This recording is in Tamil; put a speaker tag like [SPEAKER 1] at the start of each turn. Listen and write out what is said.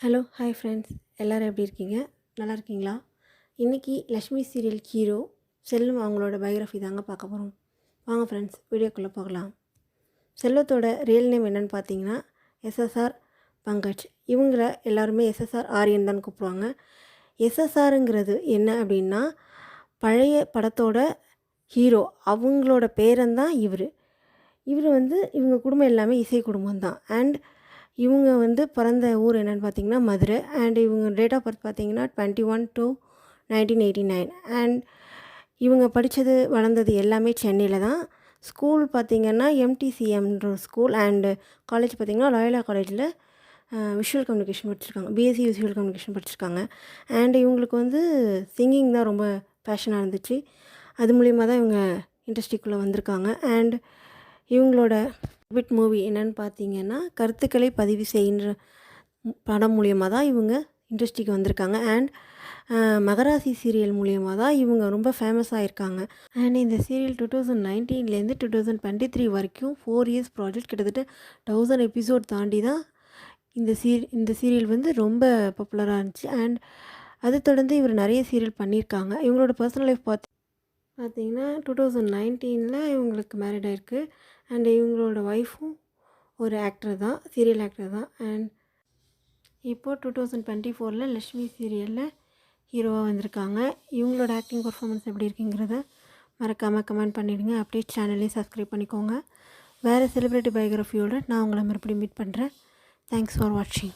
[SPEAKER 1] ஹலோ ஹாய் ஃப்ரெண்ட்ஸ், எல்லோரும் எப்படி இருக்கீங்க? நல்லா இருக்கீங்களா? இன்றைக்கி லக்ஷ்மி சீரியல் ஹீரோ செல்வம் அவங்களோட பயோகிராஃபி தாங்க பார்க்க போகிறோம். வாங்க ஃப்ரெண்ட்ஸ், வீடியோக்குள்ளே போகலாம். செல்வத்தோட ரியல் நேம் என்னென்னு பார்த்தீங்கன்னா எஸ்எஸ்ஆர் பங்கஜ். இவங்கள எல்லாருமே எஸ்எஸ்ஆர் ஆரியன் தான் கூப்பிடுவாங்க. எஸ்எஸ்ஆருங்கிறது என்ன அப்படின்னா பழைய படத்தோட ஹீரோ, அவங்களோட பேரன்தான் இவர். இவங்க குடும்பம் எல்லாமே இசை குடும்பம் தான். அண்ட் இவங்க பிறந்த ஊர் என்னென்னு பார்த்தீங்கன்னா மதுரை. அண்ட் இவங்க டேட் ஆஃப் பர்த் பார்த்தீங்கன்னா 21/2/1989. அண்ட் இவங்க படித்தது வளர்ந்தது எல்லாமே சென்னையில் தான். ஸ்கூல் பார்த்திங்கன்னா எம்டிசிஎம்ன்ற ஸ்கூல். அண்டு காலேஜ் பார்த்திங்கன்னா லாயலா காலேஜில் விஷுவல் கம்யூனிகேஷன் படிச்சிருக்காங்க. பிஎஸ்சி விஷுவல் கம்யூனிகேஷன் படிச்சிருக்காங்க. அண்ட் இவங்களுக்கு சிங்கிங் தான் ரொம்ப பேஷனாக இருந்துச்சு. அது மூலிமா தான் இவங்க இண்டஸ்ட்ரிக்குள்ளே வந்திருக்காங்க. அண்ட் இவங்களோட டெபியூட் மூவி என்னென்னு பார்த்தீங்கன்னா கருத்துக்களை பதிவு செய்கின்ற படம் மூலியமாக தான் இவங்க இண்டஸ்ட்ரிக்கு வந்திருக்காங்க. அண்ட் மகராசி சீரியல் மூலியமாக தான் இவங்க ரொம்ப ஃபேமஸ் ஆகிருக்காங்க. அண்ட் இந்த சீரியல் 2019 2023 வரைக்கும் 4 இயர்ஸ் ப்ராஜெக்ட், கிட்டத்தட்ட 1000 எபிசோட் தாண்டி தான் இந்த சீரியல் ரொம்ப பாப்புலராக இருந்துச்சு. அண்ட் அதை தொடர்ந்து இவர் நிறைய சீரியல் பண்ணியிருக்காங்க. இவங்களோட பர்சனல் லைஃப் பார்த்தீங்கன்னா 2019 இவங்களுக்கு மேரிட் ஆகிருக்கு. அண்ட் இவங்களோட ஒய்ஃபும் ஒரு ஆக்டர் தான், சீரியல் ஆக்டர் தான். அண்ட் இப்போது 2024 லக்ஷ்மி சீரியலில் ஹீரோவாக வந்திருக்காங்க. இவங்களோட ஆக்டிங் பர்ஃபார்மன்ஸ் எப்படி இருக்குங்கிறத மறக்காமல் கமெண்ட் பண்ணிவிடுங்க. அப்படியே சேனலையும் சப்ஸ்கிரைப் பண்ணிக்கோங்க. வேறு செலிப்ரிட்டி பயோகிராஃபியோடு நான் உங்களை மறுபடியும் மீட் பண்ணுறேன். தேங்க்ஸ் ஃபார் வாட்சிங்.